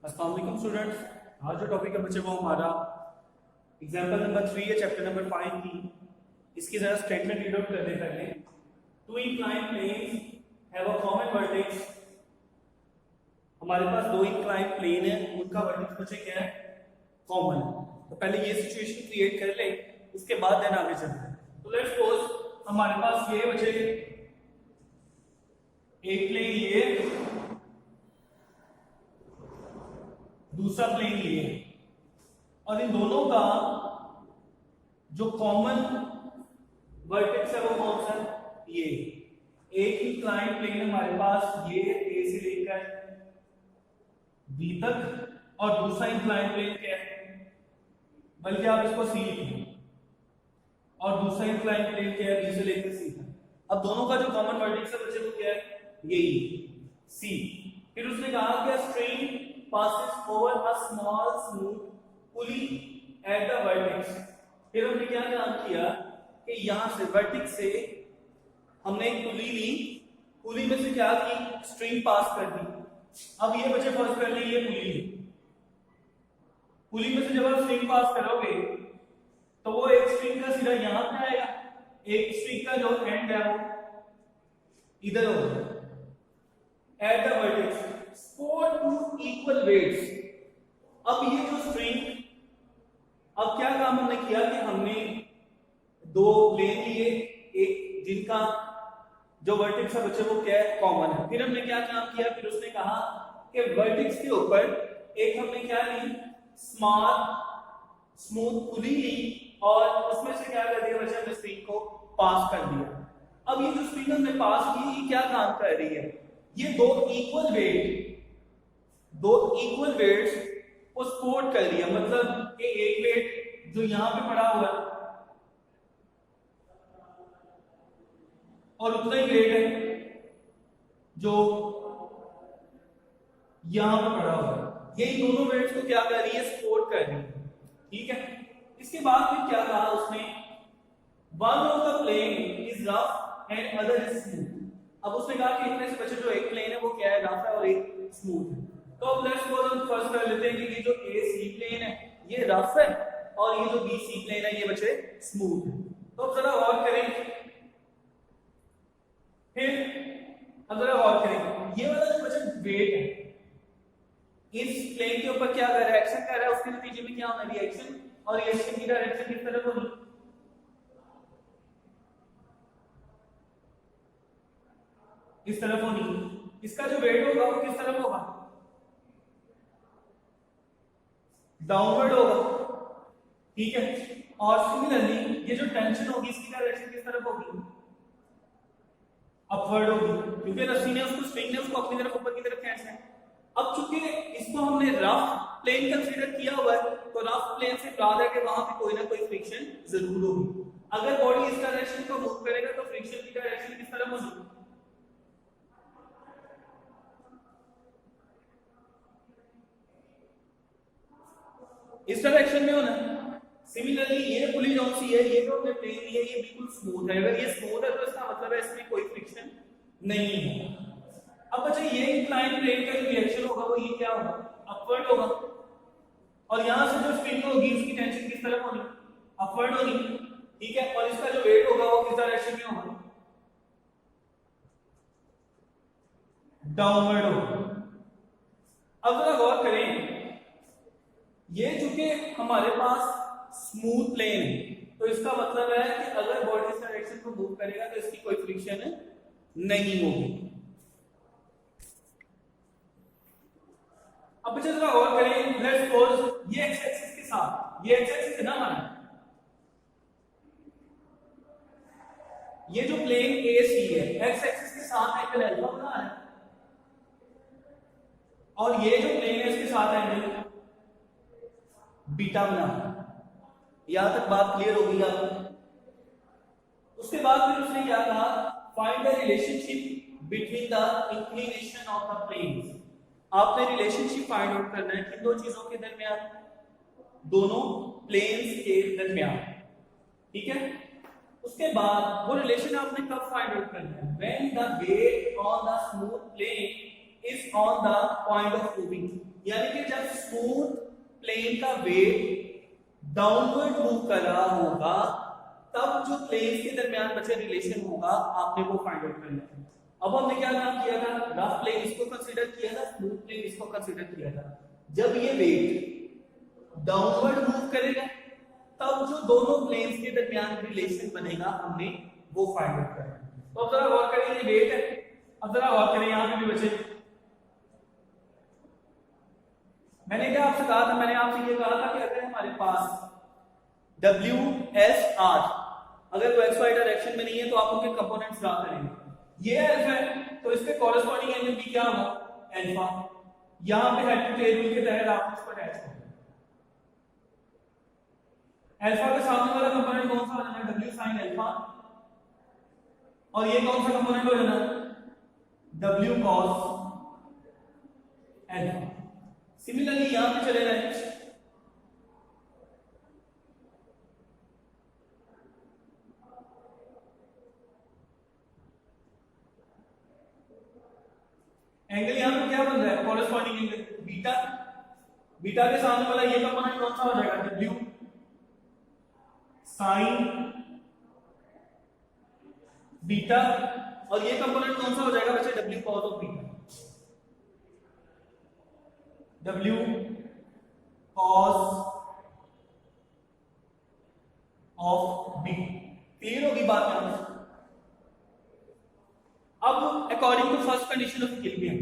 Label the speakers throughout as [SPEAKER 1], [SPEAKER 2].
[SPEAKER 1] अस्सलाम वालेकुम स्टूडेंट्स। आज जो टॉपिक है बच्चे वो हमारा एग्जांपल नंबर 3 है चैप्टर नंबर 5 की। इसकी जरा स्टेटमेंट रीड आउट करने पहले। Two inclined planes have a common vertex. हमारे पास दो इंक्लाइंड प्लेन है, उनका वर्टेक्स बच्चे क्या है? कॉमन। तो पहले ये सिचुएशन क्रिएट कर ले, उसके बाद देन आगे चलते हैं। तो लेट्स सपोज हमारे पास ये बच्चे एक प्लेन ये, दूसरा प्लेन ये, और इन दोनों का जो कॉमन वर्टेक्स है वो कौन सा है? ये। एक ही इंक्लाइंड प्लेन हमारे पास ये ए से लेकर बी तक, और दूसरा इंक्लाइंड प्लेन क्या है? बल्कि आप इसको सी लिखें, और दूसरा इंक्लाइंड प्लेन क्या है? बी से लेकर सी तक। अब दोनों का जो कॉमन वर्टेक्स है बच्चे वो क्या है? यही सी। फिर उसने कहा कि string passes over a small smooth pulley at the vertex। फिर हमने क्या काम किया कि यहां से वर्टेक्स से हमने एक पुली ली, पुली में से क्या की? स्ट्रिंग पास कर दी। अब ये बच्चे फर्स्ट कर ली ये पुली, पुली में से जब आप स्ट्रिंग पास करोगे तो वो एक स्ट्रिंग का सीधा यहां पे आएगा, एक स्ट्रिंग का जो एंड है वो इधर होगा at the vertex for two equal weights। अब ये जो स्ट्रिंग, अब क्या काम हमने किया कि हमने दो प्लेन लिए, एक जिनका जो वर्टेक्स है बच्चे वो क्या है? कॉमन है। फिर हमने क्या काम किया? फिर उसने कहा कि वर्टेक्स के ऊपर एक हमने क्या ली? स्मॉल स्मूथ पुली ली, और उसमें से क्या कर दिया बच्चे? हमने स्ट्रिंग को पास कर दिया। अब ये जो स्ट्रिंग हमने पास की, ये क्या काम कर रही है? ये दो इक्वल वेट्स को सपोर्ट कर रही है। मतलब कि एक वेट जो यहां पे पड़ा हुआ है और उतना ही वेट है जो यहां पे पड़ा हुआ है, ये दोनों वेट्स को क्या कर रही है? सपोर्ट कर रही है। ठीक है। इसके बाद फिर क्या कहा उसने? One of the plane is rough and other is smooth. अब उसने कहा कि इनमें से बच्चे जो एक प्लेन है वो क्या है? रफ है और एक स्मूथ है। तो अब लेट्स सपोज हम फर्स्ट कर लेते हैं कि ये जो ए सी प्लेन है ये रफ है, और ये जो बी सी प्लेन है ये बच्चे स्मूथ है। तो अब जरा गौर करें, फिर अब जरा गौर करें, ये वाला जो बच्चे वेट है इस प्लेन के ऊपर क्या कर रहा है? एक्शन कर रहा है, उसके नतीजे में क्या होना? रिएक्शन। और रिएक्शन की डायरेक्शन किस तरफ होगी? इस तरफ होनी। इसका जो वेट होगा वो किस तरफ होगा? डाउनवर्ड होगा। ठीक है। और सिमिलरली ये जो टेंशन होगी इसकी डायरेक्शन किस तरफ होगी? अपवर्ड होगी, क्योंकि रस्सी ने उसको, स्ट्रिंग ने उसको अपनी तरफ, ऊपर की तरफ खींचना है। अब चूंकि इसको हमने रफ प्लेन कंसीडर किया हुआ है, तो रफ प्लेन से मुराद है कि वहां पे कोई ना कोई फ्रिक्शन जरूर होगी। अगर बॉडी इस डायरेक्शन को मूव करेगा तो फ्रिक्शन की डायरेक्शन किस तरफ होगी? इस डायरेक्शन में होना है। सिमिलरली ये पुली जो सी है, ये जो हमने प्लेन ली है ये बिल्कुल स्मूथ है। अगर ये स्मूथ है तो इसका मतलब है इसमें कोई फ्रिक्शन नहीं है। अब बच्चे ये इंक्लाइंड प्लेन का जो रिएक्शन होगा वो ये क्या होगा? अपवर्ड होगा। और यहां से जो स्ट्रिंग होगी उसकी टेंशन किस तरफ होगी? अपवर्ड होगी। ठीक है। और इसका जो वेट होगा वो किस डायरेक्शन में होगा? डाउनवर्ड होगा। अब जरा गौर करें, ये चूंकि हमारे पास स्मूथ प्लेन है तो इसका मतलब है कि अगर बॉडी इस डायरेक्शन को मूव करेगा तो इसकी कोई फ्रिक्शन नहीं होगी। अब बच्चे जरा गौर करें, लेट्स सपोज ये एक्स एक्सिस के साथ, ये एक्स एक्सिस है ना हमारा, ये जो प्लेन ए सी है एक्स एक्सिस के साथ एंगल अल्फा बना रहा है, और ये जो प्लेन है इसके साथ एंगल बीटा बना रहा है। यहां तक बात क्लियर होगी आपको। उसके बाद फिर उसने क्या कहा? Find the relationship between the inclination of the planes. आपने रिलेशनशिप फाइंड आउट करना है किन दो चीजों के दरमियान? दोनों प्लेन्स के दरमियान। ठीक है। उसके बाद वो रिलेशन आपने कब फाइंड आउट करना है? When the weight on the smooth plane is based on the point of moving, यानी कि जब स्मूथ प्लेन का वेट डाउनवर्ड मूव कर रहा होगा तब जो प्लेन्स के दरमियान बचे रिलेशन होगा आपने वो फाइंड आउट करना है। अब हमने क्या काम किया था, रफ प्लेन इसको कंसीडर किया था, स्मूथ प्लेन इसको कंसीडर किया था। जब ये वेट डाउनवर्ड मूव करेगा तब जो दोनों प्लेन्स के दरमियान रिलेशन बनेगा हमने वो फाइंड आउट करना है। तो अब जरा गौर करें, ये वेट है, अब जरा गौर करें यहां पे भी बचे, मैंने क्या आपसे कहा था, मैंने आपसे ये कहा था कि अगर हमारे पास W S R अगर वो XY डायरेक्शन में नहीं है तो आप उनके कंपोनेंट्स ड्रा करेंगे। ये अल्फा है तो इसके कॉरेस्पॉन्डिंग एंगल भी क्या होगा, अल्फा। यहां पे हेड टू टेल रूल के तहत आप इसको अटैच करेंगे। अल्फा के सामने वाला कंपोनेंट कौन सा हो जाना है, W sin अल्फा, और ये कौन सा कंपोनेंट हो जाना है, W cos अल्फा। सिमिलरली यहां पे चले जाए, एंगल यहां पे क्या बन रहा है, कॉरेस्पॉन्डिंग एंगल बीटा। बीटा के सामने वाला ये कंपोनेंट कौन सा हो जाएगा, W sin बीटा, और ये कंपोनेंट कौन सा हो जाएगा बच्चे, W cos of beta, W cos of B. Clear होगी बात यहां पर। अब according to first condition of equilibrium,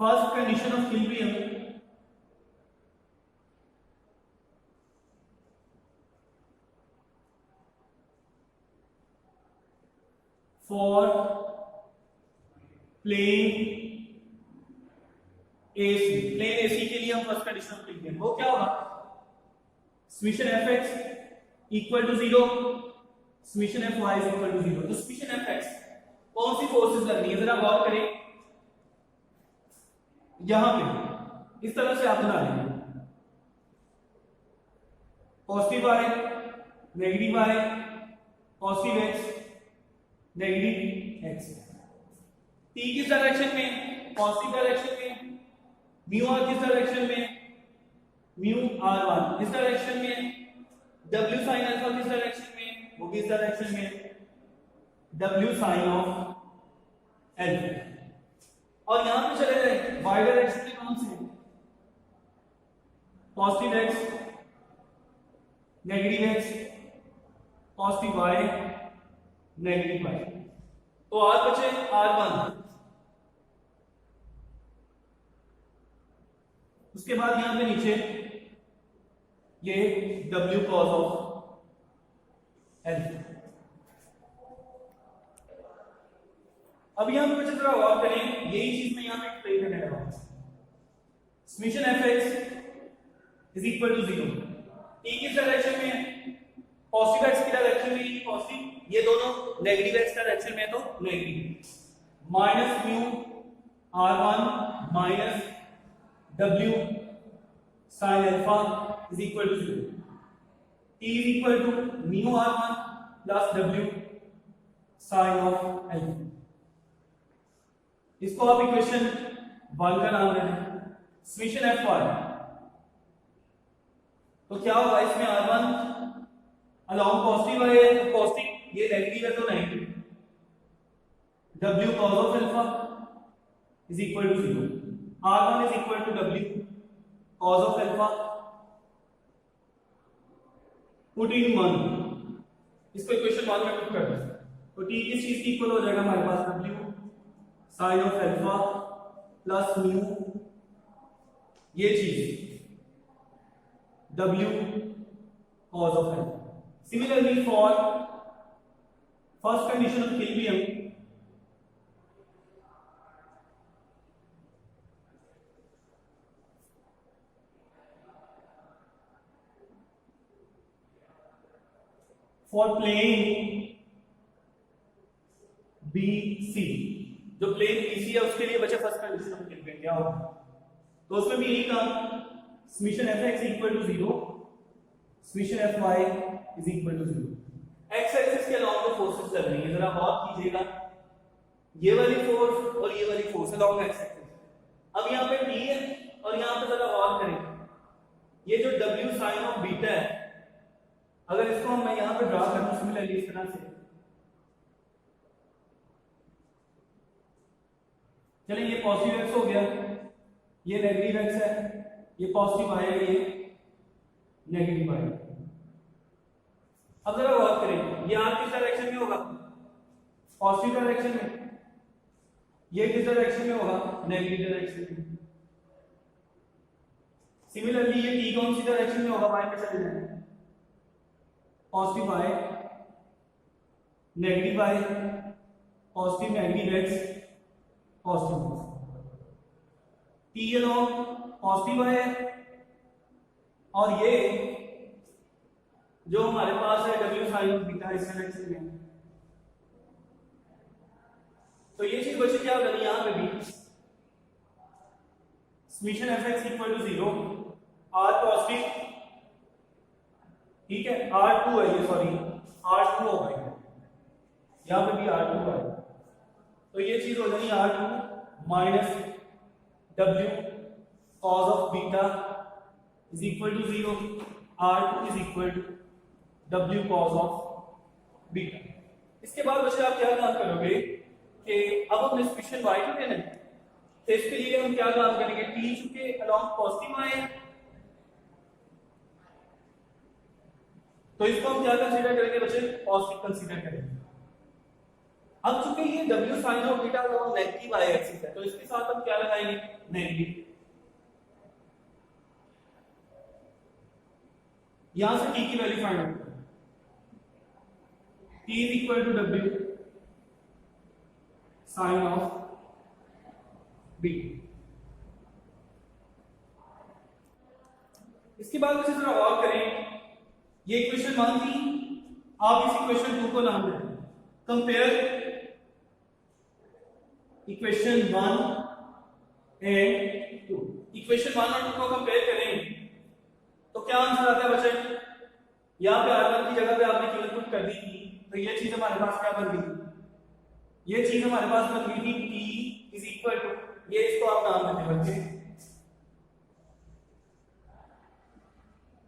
[SPEAKER 1] first condition of equilibrium for plane AC, plane AC के लिए हम फर्स्ट कंडीशन ऑफ इक्विलिब्रियम वो क्या होगा, summation fx equal to 0, summation fy is equal to 0। तो समेशन fx कौन सी फोर्सेस लगनी है, जरा गौर करें, यहां पे इस तरह से आप बना लेंगे, positive y negative y, positive x negative x। t किस डायरेक्शन में, पॉजिटिव डायरेक्शन में, म्यू r किस डायरेक्शन में, म्यू r1 इस डायरेक्शन में, w sin अल्फा किस डायरेक्शन में, वो भी इस डायरेक्शन में, w sin ऑफ अल्फा। और यहां पे चले गए y डायरेक्शन में कौन से, positive x negative x, positive y negative y। तो r बचे r1, उसके बाद यहां पे नीचे ये W cos ऑफ अल्फा। अब यहां पे बच्चे जरा गौर करें, यही चीज मैं यहां पे एक्सप्लेन करने लगा हूं। Summation fx is equal to 0, t किस डायरेक्शन में है, पॉजिटिव x की डायरेक्शन में, ये पॉजिटिव, ये दोनों नेगेटिव x डायरेक्शन में है तो negative, minus mu r1 minus W sin alpha is equal to 0, t is equal to mu r1 plus W sin of alpha. इसको आप इक्वेशन 1 का नाम दे दें, समेशन fy। तो क्या होगा इसमें, r1 अलोंग पॉजिटिव है, पॉजिटिव, ये नेगेटिव है तो negative, W cos of alpha is equal to 0, r1 is equal to W cos of alpha, put in 1, इसको इक्वेशन 1 में पुट कर दें तो t किस चीज की इक्वल हो जाएगा हमारे पास, W sin of alpha plus mu, ये चीज W cos of alpha. Similarly for first condition of equilibrium, for plane BC, जो प्लेन BC है उसके लिए बचे फर्स्ट कंडीशन ऑफ इक्विलिब्रियम क्या होगा, तो उसमें भी यही काम, summation fx equal to 0, summation fy is equal to 0। x axis के अलोंग जो फोर्सेस लग रही है जरा गौर कीजिएगा, ये वाली फोर्स और ये वाली फोर्स अलॉन्ग एक्स एक्सिस। अब यहाँ पे T है और यहाँ पे जरा गौर करें, ये जो W साइन ऑफ बीटा है, अगर इसको मैं यहाँ पे ड्रा करूं सिमिलरली इस तरह से, चलिए ये पॉजिटिव एक्स हो गया, ये नेगेटिव एक्स है, ये पॉजिटिव वाई है, ये नेगेटिव वाई। अब जरा गौर करें, ये आर किस डायरेक्शन में होगा? पॉजिटिव डायरेक्शन में। ये किस डायरेक्शन में होगा? नेगेटिव डायरेक्शन में। सिमिलरली ये टी कौन सी डायरेक्शन में होगा? वाई पे चले जाए, positive Y, negative Y, positive negative X, positive T along positive है, और ये जो हमारे पास है W साइन ऑफ बीटा इस डायरेक्शन में। तो ये चीज बची क्या बनी यहां पे भी, summation fx equal to 0, r positive, ठीक है, r2 है ये, सॉरी r2 हो गई, यहां पे भी r2 है, तो ये चीज हो जाएगी r2 minus w cos of beta is equal to 0, r2 is equal to w cos of beta. इसके बाद बच्चे आप क्या काम करोगे कि अब हमने समेशन y2 लेना है, तो इसके लिए हम क्या काम करेंगे, t चूंकि अलोंग पॉजिटिव आए तो इसको हम क्या कंसीडर करेंगे बच्चे, पॉजिटिव कंसीडर करेंगे। अब चूंकि ये w sin of beta along negative y axis है, तो इसके साथ हम क्या लगाएंगे, नेगेटिव। यहां से t की वैल्यू फाइंड आउट करें, t is equal to w sine of b। इसके बाद बच्चे जरा गौर करें, ये इक्वेशन 1 थी, आप इस इक्वेशन 2 को नाम दें, कंपेयर इक्वेशन 1 एंड 2। इक्वेशन 1 और 2 को कंपेयर करें तो क्या आंसर आता है बच्चे, यहाँ पे r1 की जगह पे आपने कीमत पुट कर दी थी, तो ये चीज हमारे पास क्या बन गई, ये चीज हमारे पास बन गई थी t इज इक्वल टू, ये इसको आप नाम देते बच्चे,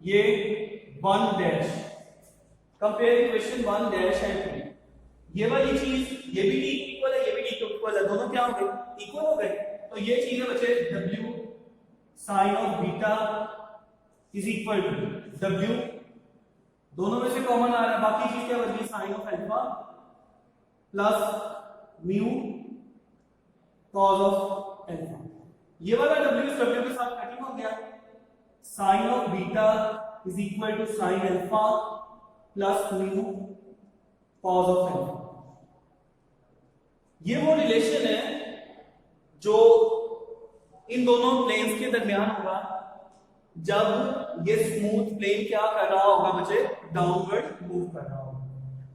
[SPEAKER 1] ये 1 dash, compare equation 1 dash and 2। ये वाली चीज, ये भी t इक्वल है, ये भी t इक्वल है, दोनों क्या हो गए, इक्वल हो गए। तो ये चीज है बच्चे w sine of beta is equal to w, दोनों में से कॉमन आ रहा है, बाकी चीज क्या बन गई, sine of alpha plus mu cos of alpha. ये वाला w इस w के साथ कटिंग हो गया, sine of beta is equal to sine alpha plus mu cos of alpha. ये वो रिलेशन है जो इन दोनों प्लेन्स के दरमियान होगा जब ये स्मूथ प्लेन क्या कर रहा होगा बच्चे, डाउनवर्ड मूव कर रहा होगा।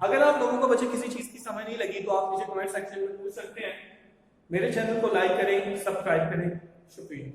[SPEAKER 1] अगर आप लोगों को बच्चे किसी चीज की समझ नहीं लगी तो आप मुझे कमेंट सेक्शन में पूछ सकते हैं। मेरे चैनल को लाइक करें, सब्सक्राइब करें, शुक्रिया।